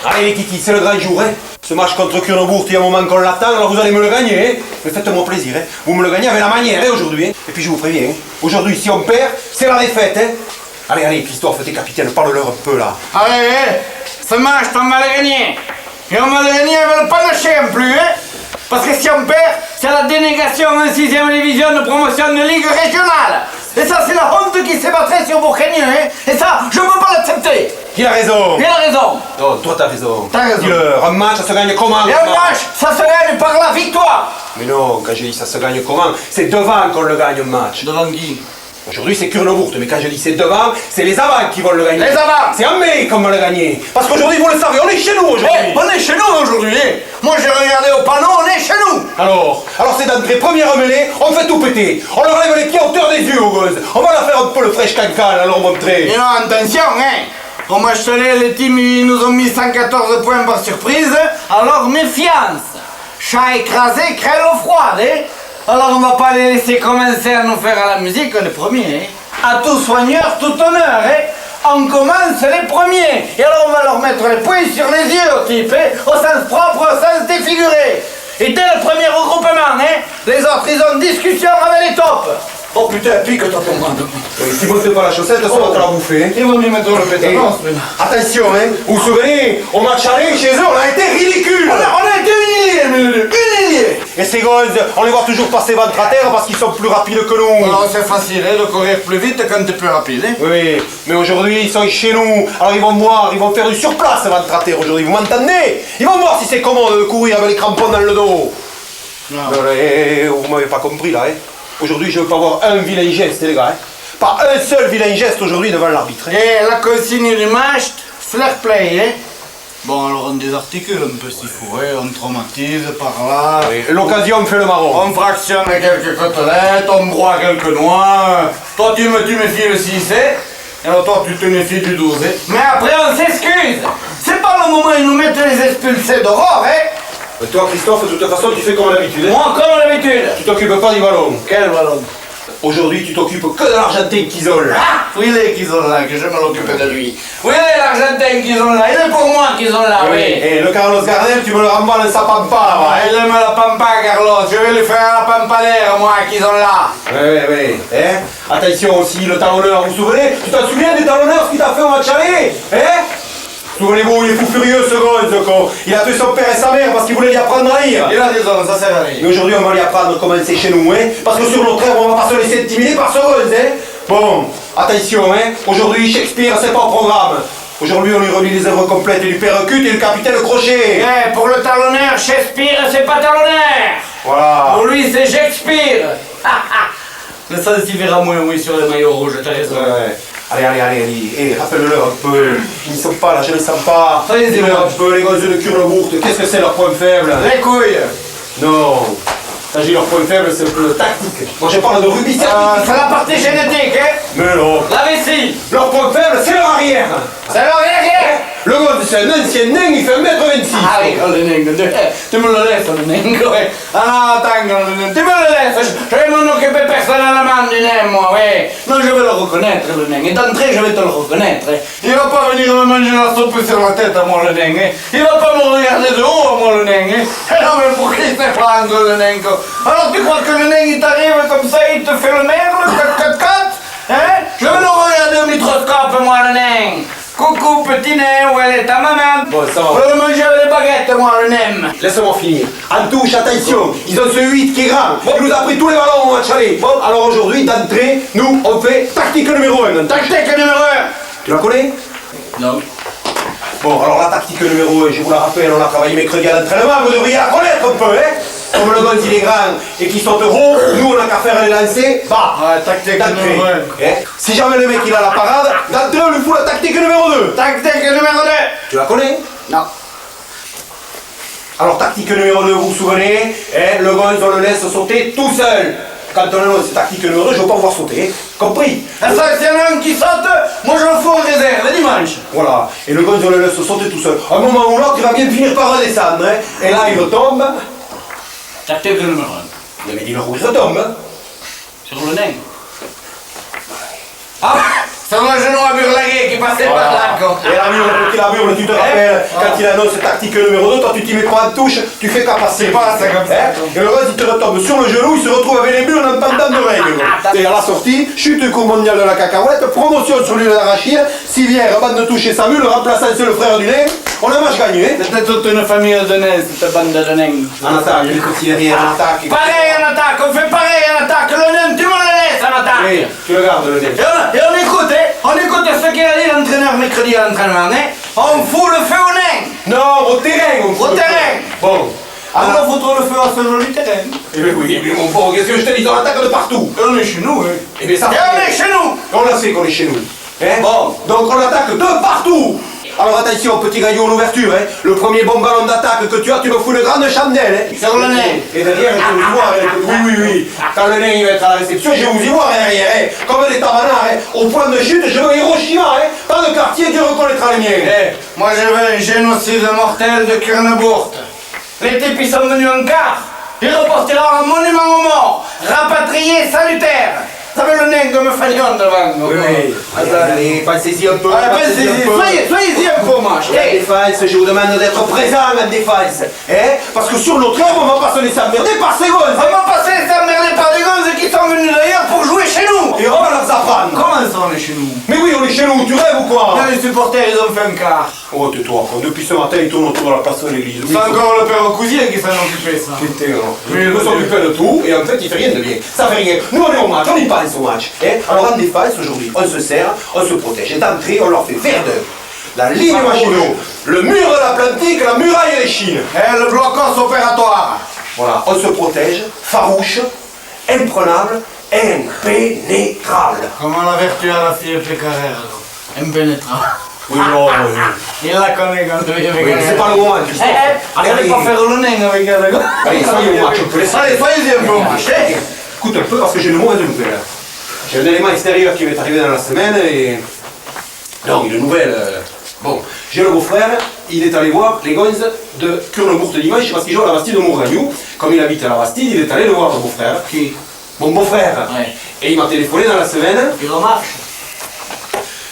Allez les kikis, c'est le grand jour, hein. Ce match contre Kurnobourg, il y a un moment qu'on l'attend, alors vous allez me le gagner, hein. Mais faites-moi plaisir, hein. Vous me le gagnez avec la manière, hein, aujourd'hui, hein. Et puis je vous préviens, hein. Aujourd'hui, si on perd, c'est la défaite, hein. Allez, allez, Christophe, t'es capitaine, parle-leur un peu, là. Allez, ce match, on va le gagner. Et on va le gagner avec le panaché en plus, hein. Parce que si on perd, c'est la dénégation en 6ème division de promotion de Ligue régionale. Et ça, c'est la honte qui s'est battue sur Bourgogne, hein. Et ça, je ne peux pas l'accepter. Qui a raison? Il a raison. Non, toi t'as raison. T'as raison. Dis-leur, un match, ça se gagne comment? Et un match, ça se gagne par la victoire. Mais non, quand j'ai dit ça se gagne comment? C'est devant qu'on le gagne, un match. Devant qui? Aujourd'hui, c'est Kurnobourg, mais quand je dis c'est devant, c'est les avants qui vont le gagner. Les avants. C'est en mai qu'on va le gagner. Parce qu'aujourd'hui, vous le savez, on est chez nous aujourd'hui. Hey, on est chez nous aujourd'hui. Moi, j'ai regardé au panneau, on est chez nous. Alors c'est d'entrée première mêlée, on fait tout péter. On leur lève les pieds à hauteur des yeux aux gosses. On va leur faire un peu le fraîche cancan à leur montrer. Et non, attention, hein. Au match télé, les teams ils nous ont mis 114 points par surprise. Alors, méfiance. Chat écrasé, crêle au froid, hein. Alors, on va pas les laisser commencer à nous faire à la musique, on est premiers, hein. À tout soigneur, tout honneur, hein. On commence les premiers. Et alors, on va leur mettre les poings sur les yeux, au type, hein. Au sens propre, au sens défiguré. Et dès le premier regroupement, hein, les autres, ils ont discussion avec les tops. Oh putain, pique-toi ton bras. Si vous ne faites pas la chaussette, ça va te la bouffer. Ils vont m'y mettre le pétanque. Attention, hein, vous vous souvenez, au match aller, chez eux, on a été ridicule. On a été humiliés. Et ces gosses, on les voit toujours passer ventre à terre parce qu'ils sont plus rapides que nous. Alors c'est facile hein, de courir plus vite quand t'es plus rapide. Hein. Oui, mais aujourd'hui, ils sont chez nous. Alors ils vont voir, ils vont faire du surplace ventre à terre aujourd'hui, vous m'entendez? Ils vont voir si c'est commode de courir avec les crampons dans le dos. Non. Vous m'avez pas compris là, hein. Aujourd'hui, je veux pas voir un vilain geste, les gars. Hein. Pas un seul vilain geste aujourd'hui devant l'arbitre. Hein. Et la consigne du match, fair play, hein. Bon, alors on désarticule un peu s'il faut, hein. On traumatise par là. Oui, l'occasion fait le marron. On fractionne quelques côtelettes, on broie quelques noix. Toi, tu méfies le 6, hein. Et alors toi, tu te méfies du 12, hein. Mais après, on s'excuse. C'est pas le moment où ils nous mettent les expulsés d'aurore, hein. Et toi, Christophe, de toute façon, tu fais comme d'habitude. Hein. Moi, comme d'habitude. Tu t'occupes pas du ballon. Quel ballon? Aujourd'hui, tu t'occupes que de l'Argentin qu'Isole. Ah, où il est qu'ils ont là, que je me l'occupe de lui. Où il est l'Argentin qu'ils ont là? Il est pour moi qu'ils ont là, oui. Et le Carlos Gardel, tu me le remballes sa pampa là-bas. Ah, il aime la pampa, Carlos. Je vais lui faire la pampa d'air, moi, qu'ils ont là. Oui. Hein? Attention aussi, le talonneur, vous vous souvenez? Tu t'en souviens du talonneur, ce qu'il t'a fait au match aller? Hein? Souvenez-vous, il est fou furieux ce gosse, il a tué son père et sa mère parce qu'il voulait lui apprendre à lire. Il a raison, ça sert à rien. Et aujourd'hui, on va lui apprendre comment c'est chez nous, hein? Parce que sur notre terre, on va pas se laisser intimider par ce gosse, hein? Bon, attention, hein? Aujourd'hui, Shakespeare, c'est pas au programme. Aujourd'hui, on lui relie les œuvres complètes du Percute et du Capitaine Crochet. Eh, pour le talonneur, Shakespeare, c'est pas talonneur. Voilà. Pour lui, c'est Shakespeare. Le sens s'y verra moins, oui, sur le maillot rouge, t'as raison. Ouais. Allez. Eh, rappelle-leur un peu. Ils ne sont pas là, je ne les sens pas. Allez-y, dis-leur un peu, les gosses de Kurnobourg. Qu'est-ce que c'est leur point faible? Les couilles. Non. Quand je dis leur point faible, c'est le tactique. Moi, je parle de rugby scientifique. C'est la partie génétique, hein. Mais non. La vessie. Leur point faible, c'est leur arrière. C'est leur arrière. Le gosse, c'est un ancien nain, il fait 1m26. Ah oui, le nain, tu me le laisses, le nain, ouais. Ah, attends, le nain, tu me le laisses, je vais m'en occuper personnellement du nain, moi, ouais. Non, je vais le reconnaître, le nain, et d'entrée, je vais te le reconnaître. Il va pas venir me manger la soupe sur la tête, à moi, le nain, hein. Il va pas me regarder de haut, à moi, le nain, hein. Non, mais pour qui c'est franc, le nain, quoi. Alors, tu crois que le nain, il t'arrive comme ça, il te fait le merle, hein. Je vais le regarder au microscope, moi, le nain. Coucou petit nain, où elle est ta maman? Bon, ça va. On va le manger avec les baguettes, moi, le nain. Laisse-moi finir. En touche, attention, ils ont ce 8 qui est grand. Il nous a pris tous les ballons au match aller. Bon, alors aujourd'hui, d'entrée, nous, on fait tactique numéro 1. Tactique numéro 1. Tu la connais? Non. Bon, alors la tactique numéro 1, je vous la rappelle, on a travaillé mercredi à l'entraînement, vous devriez la connaître un peu, hein? Comme le gosse il est grand et qu'il saute haut, nous on n'a qu'à faire les lancer, bah, Ouais, tactique numéro 1. Hein? Si jamais le mec il a la parade, d'entrée on lui fout la tactique numéro 2. Tactique numéro 2. Tu la connais? Non. Alors tactique numéro 2, vous vous souvenez, hein? Le gosse on le laisse sauter tout seul. Quand on lance tactique numéro 2, je veux pas voir sauter, hein? Compris? Et ça, s'il y en a un qui saute, moi je le fous en réserve, le dimanche. Voilà, et le gosse on le laisse sauter tout seul. À un moment ou l'autre, il va bien finir par redescendre, hein? Et là il retombe. Tactique numéro 1. Vous avez dit le rouge retombe, hein? Sur le nain. Ah, c'est le genou à Burlaguet qui passait par là, con. Et la mule, tu te rappelles, quand il annonce tactique numéro 2, toi tu t'y mets pas en touche, tu fais qu'à passer. Pas ça comme ça. Et le reste, il te retombe sur le genou, il se retrouve avec les murs en pendant de règles. Et à la sortie, chute du cours mondial de la cacahuète, promotion sur l'huile d'arachide, civière, bande de toucher sa mule, remplaçant c'est le frère du nain. On a match gagné. C'était toute une famille de nains, cette bande de nains. En attaque, il est considéré en attaque. Pareil en attaque, on fait pareil en attaque. Le nain, tu me le laisses en attaque. Oui, tu le gardes le nain. Et on écoute, hein. On écoute ce qu'il a dit l'entraîneur mercredi à l'entraînement, hein. On fout le feu au nain. Non, au terrain, on fout Au le feu. terrain. Bon. On va foutre le feu à ce joli terrain. Eh bien oui, mais mon pauvre, qu'est-ce que je te dis, on attaque de partout. Et on est chez nous, hein. Eh bien ça Et on est chez nous. On l'a sait qu'on est chez nous. Hein? Bon. Donc on attaque de partout. Alors attention, petit gaillot, l'ouverture. Hein? Le premier bon ballon d'attaque que tu as, tu me fous une grande chandelle. Hein? Sur le nez. Et derrière, je vais vous y voir. Hein? Oui. Quand le nez il va être à la réception, je vais vous y voir derrière. Hein? Comme des tabanards. Hein? Au point de chute, je veux Hiroshima. Hein? Pas de quartier, Dieu reconnaîtra les miens. Eh, moi je veux un génocide mortel de Kurneburg. Les types ils sont venus en quart. Ils reporteront un monument aux morts. Rapatriés salutaires. Ça fait le nain de me falion devant nous. Allez, pensez-y un peu. Soyez-y un peu, moi. La défense, je vous demande d'être présent en défense. Hein? Parce que sur notre œuvre, on va pas se laisser emmerder par ces gosses. On va passer s'emmerder par des gosses qui sont venus d'ailleurs pour jouer chez nous. Et on va leur apprendre. Comment ça on est chez nous? Mais oui, on est chez nous, tu rêves ou quoi? Les supporters ils ont fait un quart. Oh, tais-toi, quoi. Depuis ce matin, ils tournent autour de la place de l'église. C'est encore le père Cousier qui s'en occupait ça. Mais il s'occupe de tout, et en fait, il fait rien de bien. Ça fait rien. Nous, on est au match, on y pense au match. Hein? Alors, en défense, aujourd'hui, on se sert, on se protège. Et d'entrée, on leur fait faire d'œuvre. La ligne Maginot, le mur de l'Atlantique, la muraille des Chines. Et le blocos opératoire. Voilà, on se protège, farouche, imprenable, impénétrable. Comment la vertu à la fille Pécarère, impénétrable. Oui, non, Il la connaît quand il oui, c'est pas le moment, Christophe. Allez pas faire le nain avec elle. Allez, soyez au match, on peut laisser. Allez, soyez un peu au match. Écoute un peu parce que j'ai une mauvaise nouvelle. J'ai un élément extérieur qui va arriver dans la semaine et... Non, une nouvelle... Bon, j'ai le beau-frère, il est allé voir les gonzes de Kurneburg dimanche parce qu'il joue à la Bastide de Mouragnou. Comme il habite à la Bastide, il est allé le voir, le beau-frère. Qui? Mon beau-frère. Ouais. Et il m'a téléphoné dans la semaine. Il remarche.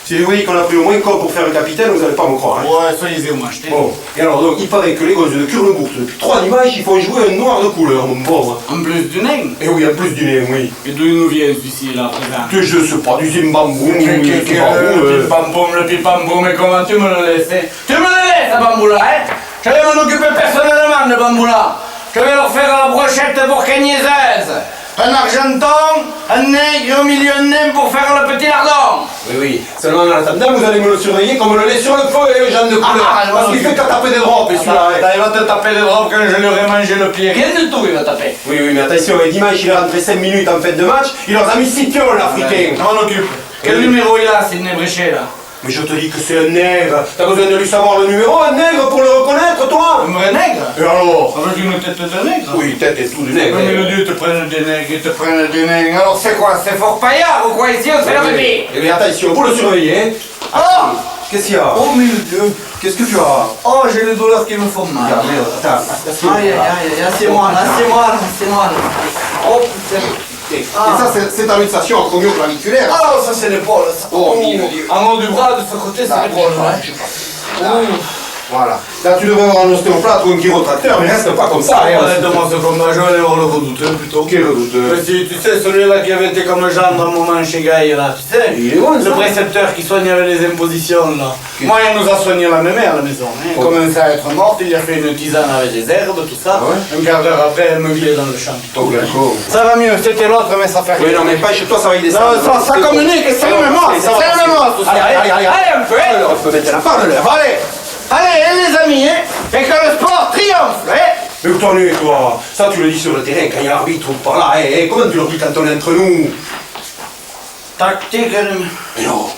Si vous voyez qu'on a pris au moins quoi pour faire le capitaine, vous n'allez pas me croire. Hein. Ouais, soyez au match. Bon, et alors donc il paraît que les gosses de Kurneburg, depuis 3 dimanches, ils font jouer un noir de couleur, mon pauvre. En plus du nain. Et oui, en plus du nez, oui. Et d'où il nous vient celui-ci là, présent? Que je sais pas, du Zimbabwe, je sais pas où, Le pipampoum, mais comment tu me le laisses? Tu me le laisses, Bamboula, hein? Je vais m'en occuper personnellement de Bamboula. Je vais leur faire la brochette bourguignaise. Un argenton, un nègre au milieu de nain pour faire le petit lardon. Oui. Seulement en attendant, vous allez me le surveiller comme le lait sur le feu et les gens de couleur. Parce qu'il fait qu'à taper des drops, et celui-là. Il va te taper des drops quand je lui aurai mangé le pied. Rien du tout, il va taper. Oui, mais attention, et dimanche, il est rentré 5 minutes en fin de match, il leur a mis 6 pions, l'Africain. Je m'en occupe. Quel numéro il a, Sidney Bréchet, là? Mais je te dis que c'est un nègre. T'as besoin de lui savoir le numéro, un nègre, pour le reconnaître, toi. Un vrai nègre? Et alors? Avec une tête de nègre? Oui, tête et tout du nègre. Mais le Dieu te prenne des nègres, ils te prennent des nègres. Alors c'est quoi? C'est Fort Paillard ou quoi ici? On fait la bébé? Eh bien attention, vous le surveillez, hein. Oh! Qu'est-ce qu'il y a? Oh mon Dieu! Qu'est-ce que tu as? Oh, j'ai les douleurs qui me font mal. Regarde, merde, attends. Aïe, aïe, aïe, assieds-moi, là, assieds-moi. Oh putain. Et ça, c'est ta luxation acromioclaviculaire. Ah, ça c'est l'épaule, ça. Oh, mon Dieu. En haut du bras, de ce côté, c'est l'épaule. Voilà. Là, tu devrais avoir un ostéopathe ou un chiropracteur, mais reste pas comme ça. Arrête-moi ce combat, je vais aller voir le redouteux plutôt. Quel redouteux? Mais si, tu sais, celui-là qui avait été comme Jean dans le moment chez Gaï, là, tu sais. Il est bon, ça. Le précepteur qui soignait avec les impositions, là. Moi, il nous a soigné la mémé à la maison. Hein. Il commençait à être morte, il a fait une tisane avec des herbes, tout ça. Ah ouais? Un quart d'heure après, elle me glait dans le champ. Donc, d'accord. Ça va mieux, c'était l'autre, mais ça fait rien. Oui, non, mais pas chez toi, ça va y descendre. Non, ça communique, c'est le même mort, c'est le même mort, tout ça. Allez, un peu. Alors, on peut mettre la part de l'heure. Allez, les amis, hein, et que le sport triomphe, hein. Mais où t'en es, toi? Ça, tu le dis sur le terrain, quand il y a l'arbitre ou par là. Comment tu le dis quand on est entre nous? Tactique, Mais non.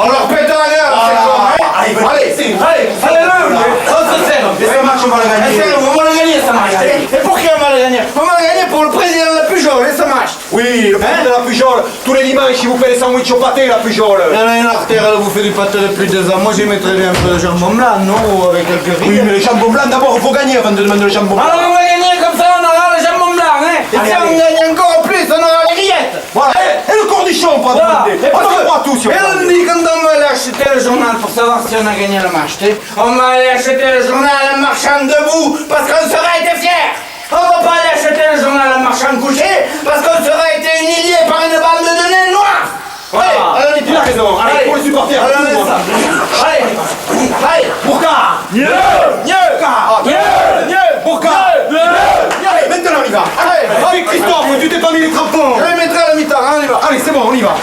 on leur pète la gueule, c'est con, hein. Allez, Allez, on se sert. Mais ce match, on va le gagner. On va le gagner, ce match. Et pour qui on va le gagner? On va le gagner pour le président de la Pujol, ce match. Oui, le président de la Pujol, tous les dimanches, il vous fait les sandwichs au pâté, la Pujol. Il y en a une artère, elle vous fait du pâté depuis 2 ans. Moi, j'y mettrais bien un peu de jambon blanc, non? Ou avec quelques riz. Oui, mais le jambon blanc, d'abord, il faut gagner avant de demander le jambon blanc. Alors, on va gagner comme ça, on aura le jambon blanc, hein. Et Allez, si on allez. gagne encore plus, on aura les rillettes. Voilà. Et le cornichon, pas de demander. On en fera tous, si on Et veut. on dit quand on va l'acheter le journal pour savoir si on a gagné le match, tu sais. On va aller acheter le journal en marchant debout parce qu'on serait été fiers. On va pas aller acheter le journal en marchant couché parce qu'on serait été humilié par une bande de nains noirs. Allez, Il a raison, allez, pour les supporters, tout le monde. Allez, Bourka! mieux, Bourka! Allez, maintenant on y va! Allez, Christophe, tu t'es pas mis les crampons! je vais mettre à la mi-temps, hein, on y va. Allez, c'est bon, on y va!